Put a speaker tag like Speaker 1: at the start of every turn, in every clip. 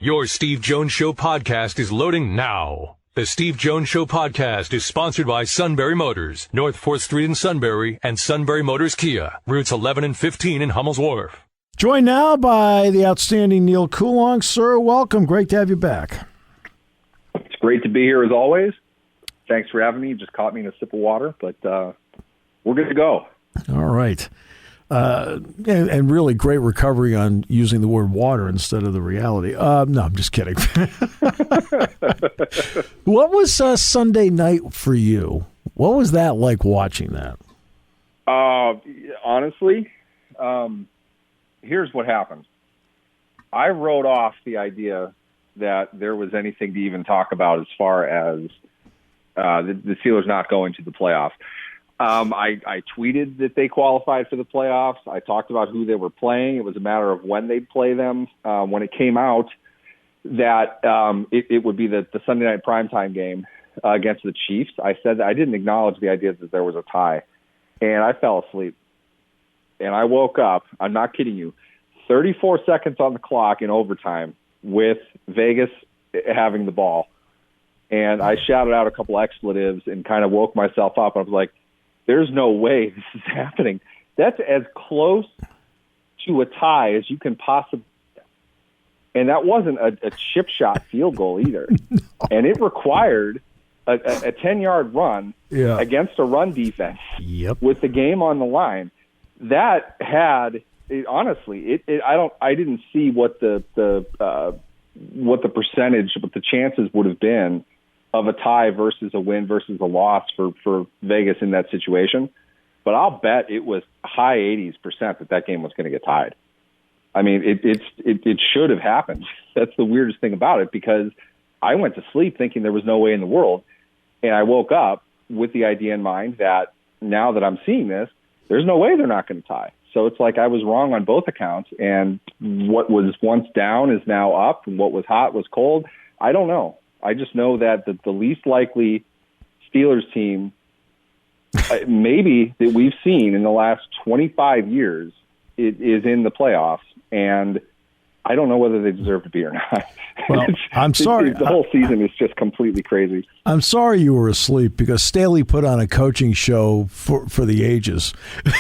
Speaker 1: Your Steve Jones Show podcast is loading now. The Steve Jones Show podcast is sponsored by Sunbury Motors, North 4th Street in Sunbury, and Sunbury Motors Kia, routes 11 and 15 in Hummel's Wharf.
Speaker 2: Joined now by the outstanding Neal Coolong. Sir, welcome. Great to have you back.
Speaker 3: It's great to be here as always. Thanks for having me. You just caught me in a sip of water, but we're good to go.
Speaker 2: All right. And really great recovery on using the word water instead of the reality. No, I'm just kidding. What was Sunday night for you? What was that like watching that?
Speaker 3: Honestly, here's what happened. I wrote off the idea that there was anything to even talk about as far as the Steelers not going to the playoffs. I tweeted that they qualified for the playoffs. I talked about who they were playing. It was a matter of when they'd play them. When it came out that it would be the Sunday night primetime game against the Chiefs, I said that I didn't acknowledge the idea that there was a tie. And I fell asleep. And I woke up, I'm not kidding you, 34 seconds on the clock in overtime with Vegas having the ball. And I shouted out a couple expletives and kind of woke myself up. I was like, there's no way this is happening. That's as close to a tie as you can possibly get. And that wasn't a chip shot field goal either. No. And it required a 10-yard run against a run defense with the game on the line. That had honestly, I didn't see what the percentage, what the chances would have been of a tie versus a win versus a loss for Vegas in that situation. But I'll bet it was high 80s% that game was going to get tied. I mean, it should have happened. That's the weirdest thing about it, because I went to sleep thinking there was no way in the world. And I woke up with the idea in mind that now that I'm seeing this, there's no way they're not going to tie. So it's like I was wrong on both accounts, and what was once down is now up, and what was hot was cold. I don't know. I just know that the least likely Steelers team maybe that we've seen in the last 25 years is in the playoffs, and I don't know whether they deserve to be or not.
Speaker 2: Well, I'm sorry.
Speaker 3: The whole season is just completely crazy.
Speaker 2: I'm sorry you were asleep, because Staley put on a coaching show for the ages.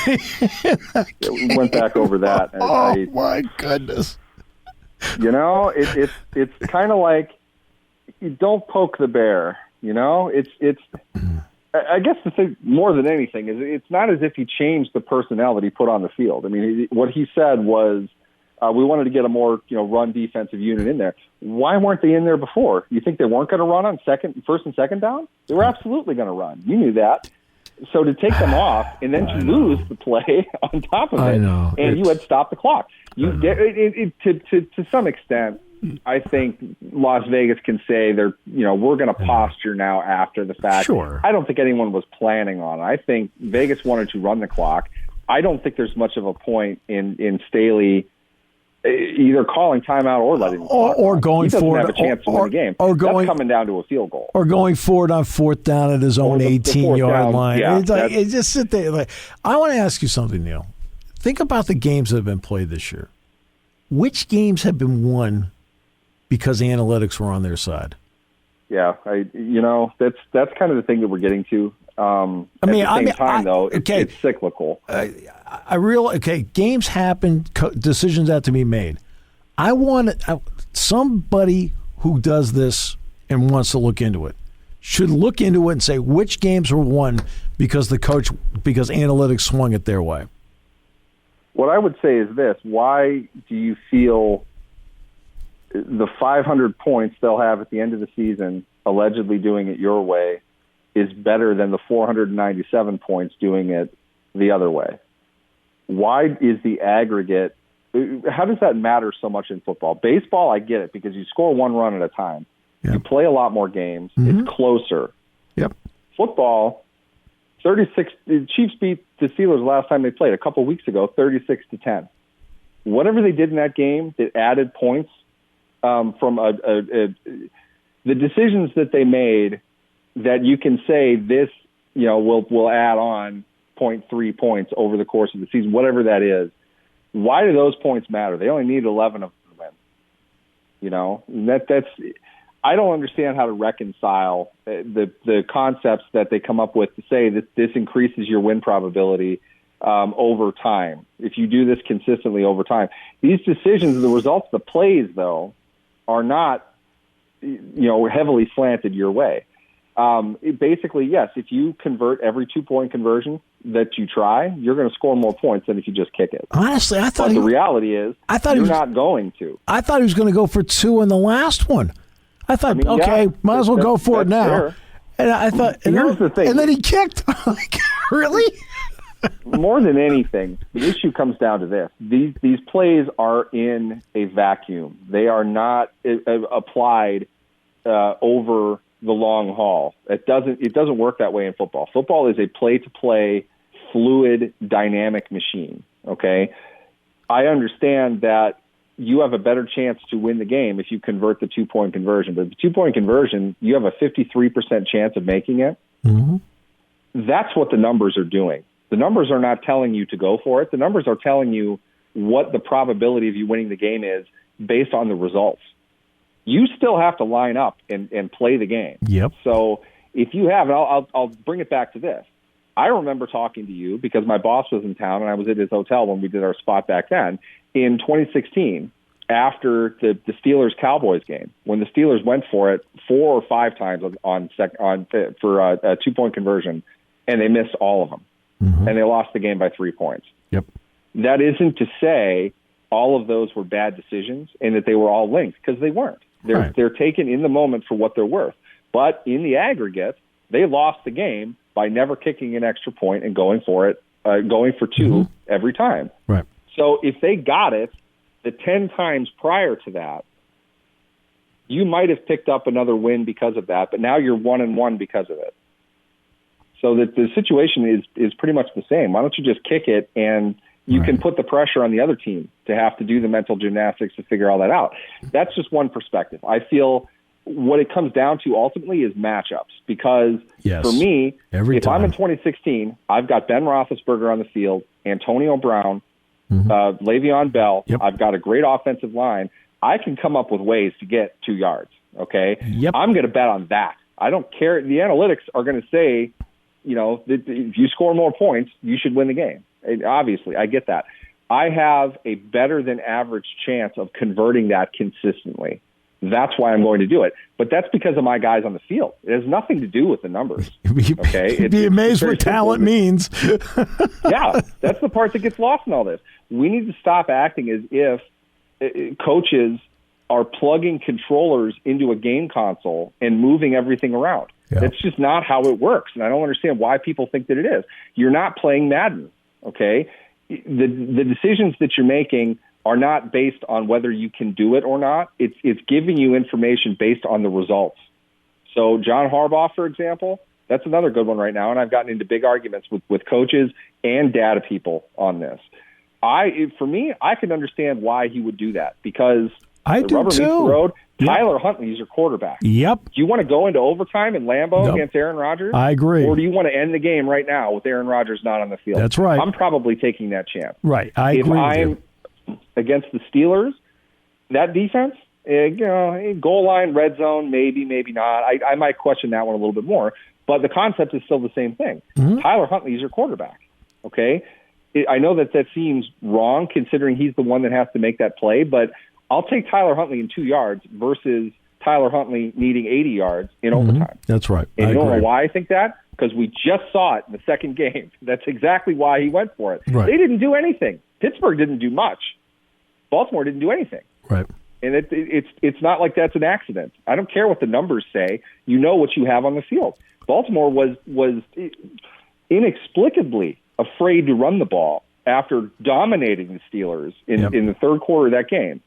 Speaker 3: We went back over that. And
Speaker 2: my goodness.
Speaker 3: You know, it's kind of like, you don't poke the bear, you know? It's I guess the thing more than anything is it's not as if he changed the personnel that he put on the field. I mean, what he said was, we wanted to get a more, run defensive unit in there. Why weren't they in there before? You think they weren't going to run on first and second down? They were absolutely going to run. You knew that. So to take them off and then to lose the play on top of it, and you had stopped the clock. To some extent, I think Las Vegas can say they're, we're going to posture now after the fact.
Speaker 2: Sure.
Speaker 3: I don't think anyone was planning on it. I think Vegas wanted to run the clock. I don't think there's much of a point in Staley either calling timeout or letting
Speaker 2: or going forward,
Speaker 3: have a chance to win the game.
Speaker 2: Or
Speaker 3: that's coming down to a field goal,
Speaker 2: or going forward on fourth down at his own 18-yard line.
Speaker 3: Yeah,
Speaker 2: it's just sit there. Like, I want to ask you something, Neal. Think about the games that have been played this year. Which games have been won because the analytics were on their side? Yeah,
Speaker 3: that's kind of the thing that we're getting to. At the same time, it's cyclical.
Speaker 2: Games happen, decisions have to be made. I want somebody who does this and wants to look into it should look into it and say which games were won because analytics swung it their way.
Speaker 3: What I would say is this: why do you feel the 500 points they'll have at the end of the season, allegedly doing it your way, is better than the 497 points doing it the other way? Why is the aggregate, how does that matter so much in football? Baseball, I get it, because you score one run at a time. Yep. You play a lot more games. Mm-hmm. It's closer.
Speaker 2: Yep.
Speaker 3: Football, 36, the Chiefs beat the Steelers last time they played a couple weeks ago, 36-10. Whatever they did in that game that added points from the decisions that they made, that you can say this, will add on 0.3 points over the course of the season, whatever that is. Why do those points matter? They only need 11 of them to win. That's I don't understand how to reconcile the concepts that they come up with to say that this increases your win probability over time if you do this consistently over time. These decisions, the results, the plays though, are not heavily slanted your way. Basically, yes, if you convert every 2-point conversion that you try, you're going to score more points than if you just kick it.
Speaker 2: Honestly, I thought
Speaker 3: the reality is you're not going to.
Speaker 2: I thought he was going to go for 2 in the last one. I thought, might as well go for it now.
Speaker 3: Fair.
Speaker 2: And I thought,
Speaker 3: here's the thing.
Speaker 2: And then he kicked. Like, really?
Speaker 3: More than anything, the issue comes down to this. These plays are in a vacuum. They are not applied over the long haul. It doesn't work that way in football. Football is a play-to-play, fluid, dynamic machine, okay? I understand that you have a better chance to win the game if you convert the 2-point conversion. But the 2-point conversion, you have a 53% chance of making it.
Speaker 2: Mm-hmm.
Speaker 3: That's what the numbers are doing. The numbers are not telling you to go for it. The numbers are telling you what the probability of you winning the game is based on the results. You still have to line up and play the game.
Speaker 2: Yep.
Speaker 3: So if you have, and I'll bring it back to this. I remember talking to you because my boss was in town and I was at his hotel when we did our spot back then in 2016 after the Steelers-Cowboys game when the Steelers went for it 4 or 5 times for a 2-point conversion and they missed all of them.
Speaker 2: Mm-hmm.
Speaker 3: And they lost the game by 3 points.
Speaker 2: Yep.
Speaker 3: That isn't to say all of those were bad decisions and that they were all linked, because they weren't. They're taken in the moment for what they're worth. But in the aggregate, they lost the game by never kicking an extra point and going for it, going for 2 every time.
Speaker 2: Right.
Speaker 3: So if they got it the 10 times prior to that, you might have picked up another win because of that, but now you're 1-1 because of it. So that the situation is pretty much the same. Why don't you just kick it and you can put the pressure on the other team to have to do the mental gymnastics to figure all that out. That's just one perspective. I feel what it comes down to ultimately is matchups, because for me, if I'm in 2016, I've got Ben Roethlisberger on the field, Antonio Brown, Le'Veon Bell. Yep. I've got a great offensive line. I can come up with ways to get 2 yards. Okay.
Speaker 2: Yep.
Speaker 3: I'm going to bet on that. I don't care. The analytics are going to say, if you score more points, you should win the game. Obviously, I get that. I have a better than average chance of converting that consistently. That's why I'm going to do it. But that's because of my guys on the field. It has nothing to do with the numbers. Okay,
Speaker 2: You'd be amazed what talent means.
Speaker 3: Yeah, that's the part that gets lost in all this. We need to stop acting as if coaches are plugging controllers into a game console and moving everything around. Yeah. That's just not how it works, and I don't understand why people think that it is. You're not playing Madden, okay? The decisions that you're making are not based on whether you can do it or not. It's giving you information based on the results. So John Harbaugh, for example, that's another good one right now, and I've gotten into big arguments with coaches and data people on this. For me, I can understand why he would do that, because
Speaker 2: I
Speaker 3: the
Speaker 2: do
Speaker 3: rubber
Speaker 2: too.
Speaker 3: meets the road. Tyler Huntley is your quarterback.
Speaker 2: Yep.
Speaker 3: Do you want to go into overtime in Lambeau against Aaron Rodgers?
Speaker 2: I agree.
Speaker 3: Or do you want to end the game right now with Aaron Rodgers not on the field?
Speaker 2: That's right.
Speaker 3: I'm probably taking that chance.
Speaker 2: Right. I agree with you.
Speaker 3: If I'm against the Steelers, that defense, goal line, red zone, maybe not. I might question that one a little bit more. But the concept is still the same thing. Mm-hmm. Tyler Huntley is your quarterback. Okay? I know that seems wrong considering he's the one that has to make that play, but I'll take Tyler Huntley in 2 yards versus Tyler Huntley needing 80 yards in overtime.
Speaker 2: That's right.
Speaker 3: And you don't know why I think that? Because we just saw it in the second game. That's exactly why he went for it.
Speaker 2: Right.
Speaker 3: They didn't do anything. Pittsburgh didn't do much. Baltimore didn't do anything.
Speaker 2: Right.
Speaker 3: And it's not like that's an accident. I don't care what the numbers say. You know what you have on the field. Baltimore was inexplicably afraid to run the ball after dominating the Steelers in the third quarter of that game.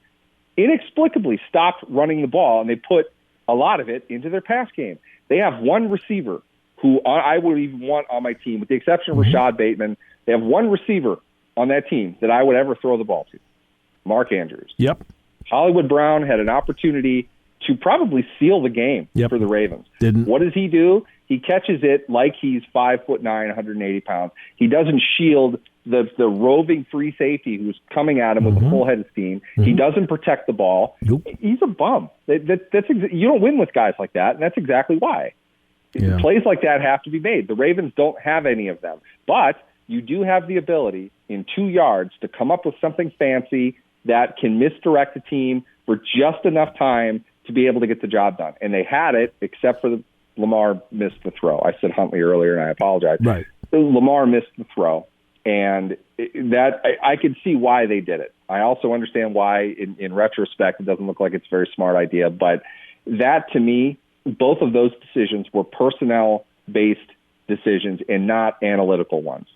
Speaker 3: Inexplicably stopped running the ball, and they put a lot of it into their pass game. They have one receiver who I would even want on my team, with the exception of Rashad Bateman. They have one receiver on that team that I would ever throw the ball to, Mark Andrews.
Speaker 2: Yep.
Speaker 3: Hollywood Brown had an opportunity to probably seal the game for the Ravens.
Speaker 2: Didn't.
Speaker 3: What does he do? He catches it like he's 5'9", 180 pounds. He doesn't shield the roving free safety who's coming at him with a full head of steam. He doesn't protect the ball.
Speaker 2: Nope.
Speaker 3: He's a bum. You don't win with guys like that, and that's exactly why.
Speaker 2: Yeah.
Speaker 3: Plays like that have to be made. The Ravens don't have any of them. But you do have the ability in 2 yards to come up with something fancy that can misdirect the team for just enough time to be able to get the job done. And they had it, except for Lamar missed the throw. I said Huntley earlier, and I apologize.
Speaker 2: Right.
Speaker 3: Lamar missed the throw. And I could see why they did it. I also understand why, in retrospect, it doesn't look like it's a very smart idea. But that, to me, both of those decisions were personnel-based decisions and not analytical ones.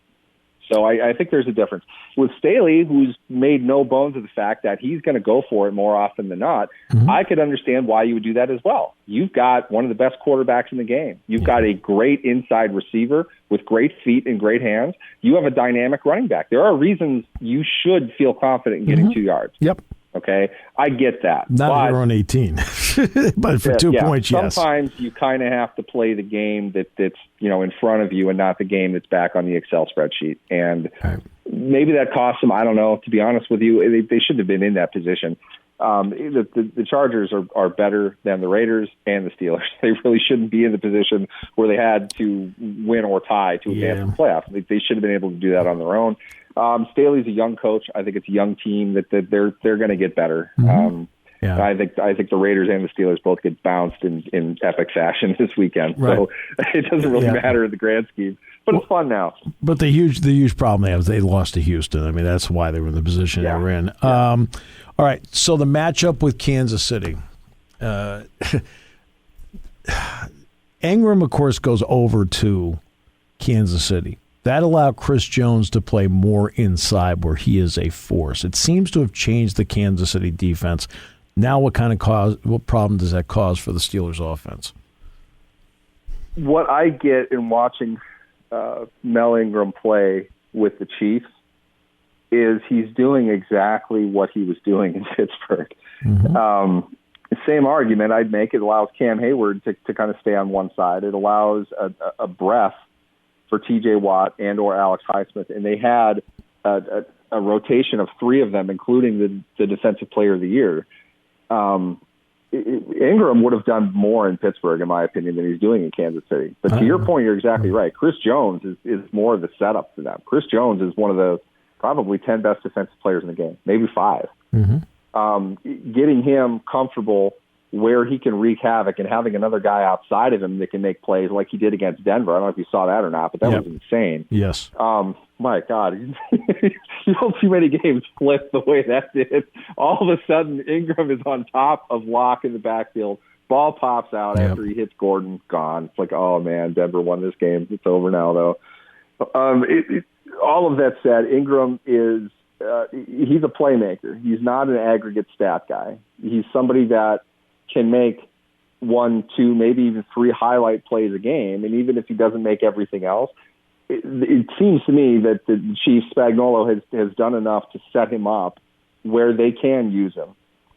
Speaker 3: So I think there's a difference. With Staley, who's made no bones of the fact that he's going to go for it more often than not, I could understand why you would do that as well. You've got one of the best quarterbacks in the game. You've got a great inside receiver with great feet and great hands. You have a dynamic running back. There are reasons you should feel confident in getting 2 yards.
Speaker 2: Yep.
Speaker 3: Okay, I get that.
Speaker 2: Not if you're on 18, but for 2 points, yes.
Speaker 3: Sometimes you kind of have to play the game that's in front of you and not the game that's back on the Excel spreadsheet. And maybe that cost them. I don't know. To be honest with you, they shouldn't have been in that position. The Chargers are better than the Raiders and the Steelers. They really shouldn't be in the position where they had to win or tie to advance the playoffs. They should have been able to do that on their own. Staley's a young coach. I think it's a young team that they're going to get better. I think the Raiders and the Steelers both get bounced in epic fashion this weekend. Right. So it doesn't really matter in the grand scheme. But it's fun now. But
Speaker 2: the huge problem they have is they lost to Houston. I mean, that's why they were in the position they were in. All right, so the matchup with Kansas City. Ingram, of course, goes over to Kansas City. That allowed Chris Jones to play more inside where he is a force. It seems to have changed the Kansas City defense. Now what problem does that cause for the Steelers offense?
Speaker 3: What I get in watching Mel Ingram play with the Chiefs is he's doing exactly what he was doing in Pittsburgh. Same argument I'd make. It allows Cam Hayward to kind of stay on one side. It allows a breath for T.J. Watt and or Alex Highsmith, and they had a rotation of 3 of them, including the Defensive Player of the Year. Ingram would have done more in Pittsburgh, in my opinion, than he's doing in Kansas City. But to your point, you're exactly right. Chris Jones is more of the setup for them. Chris Jones is one of the probably 10 best defensive players in the game, maybe 5. Getting him comfortable where he can wreak havoc and having another guy outside of him that can make plays like he did against Denver. I don't know if you saw that or not, but that was insane.
Speaker 2: Yes.
Speaker 3: My God, you don't see many games flip the way that did. All of a sudden, Ingram is on top of Locke in the backfield. Ball pops out after he hits Gordon. Gone. It's like, oh, man, Denver won this game. It's over now, though. All of that said, Ingram is he's a playmaker. He's not an aggregate stat guy. He's somebody that can make 1, 2, maybe even 3 highlight plays a game. And even if he doesn't make everything else, it seems to me that the Chiefs, Spagnuolo, has done enough to set him up where they can use him.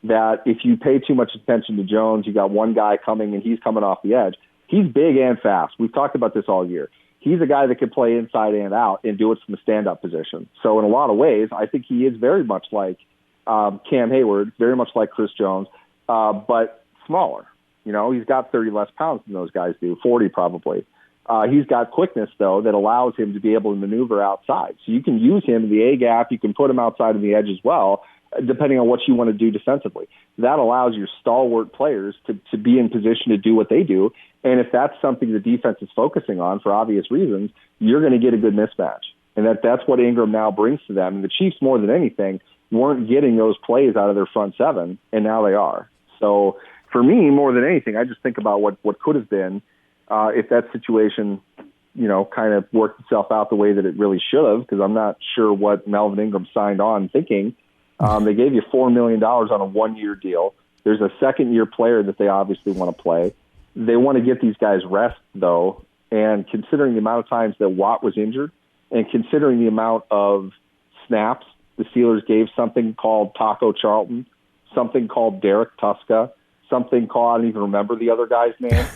Speaker 3: That if you pay too much attention to Jones, you got one guy coming and he's coming off the edge. He's big and fast. We've talked about this all year. He's a guy that can play inside and out and do it from the stand-up position. So in a lot of ways, I think he is very much like Cam Hayward, very much like Chris Jones, but smaller. He's got 30 less pounds than those guys do, 40 probably. He's got quickness, though, that allows him to be able to maneuver outside. So you can use him in the A-gap. You can put him outside of the edge as well, depending on what you want to do defensively. That allows your stalwart players to be in position to do what they do. And if that's something the defense is focusing on for obvious reasons, you're going to get a good mismatch. And that's what Ingram now brings to them. And the Chiefs, more than anything, weren't getting those plays out of their front 7, and now they are. So for me, more than anything, I just think about what could have been if that situation, kind of worked itself out the way that it really should have, because I'm not sure what Melvin Ingram signed on thinking. They gave you $4 million on a 1-year deal. There's a second-year player that they obviously want to play. They want to get these guys rest, though, and considering the amount of times that Watt was injured and considering the amount of snaps the Steelers gave something called Taco Charlton, something called Derek Tuska, something called, I don't even remember the other guy's name.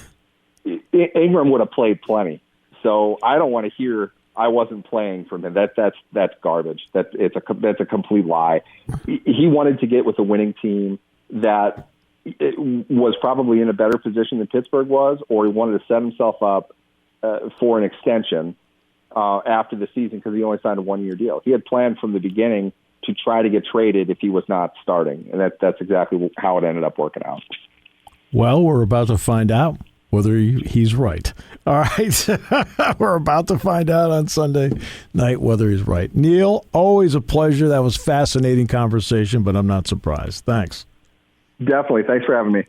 Speaker 3: Ingram would have played plenty. So I don't want to hear I wasn't playing for him. That's garbage. That's a complete lie. He wanted to get with a winning team that was probably in a better position than Pittsburgh was, or he wanted to set himself up for an extension after the season because he only signed a 1-year deal. He had planned from the beginning to try to get traded if he was not starting, and that's exactly how it ended up working out.
Speaker 2: Well, we're about to find out whether he's right. All right. We're about to find out on Sunday night whether he's right. Neal, always a pleasure. That was fascinating conversation, but I'm not surprised. Thanks.
Speaker 3: Definitely. Thanks for having me.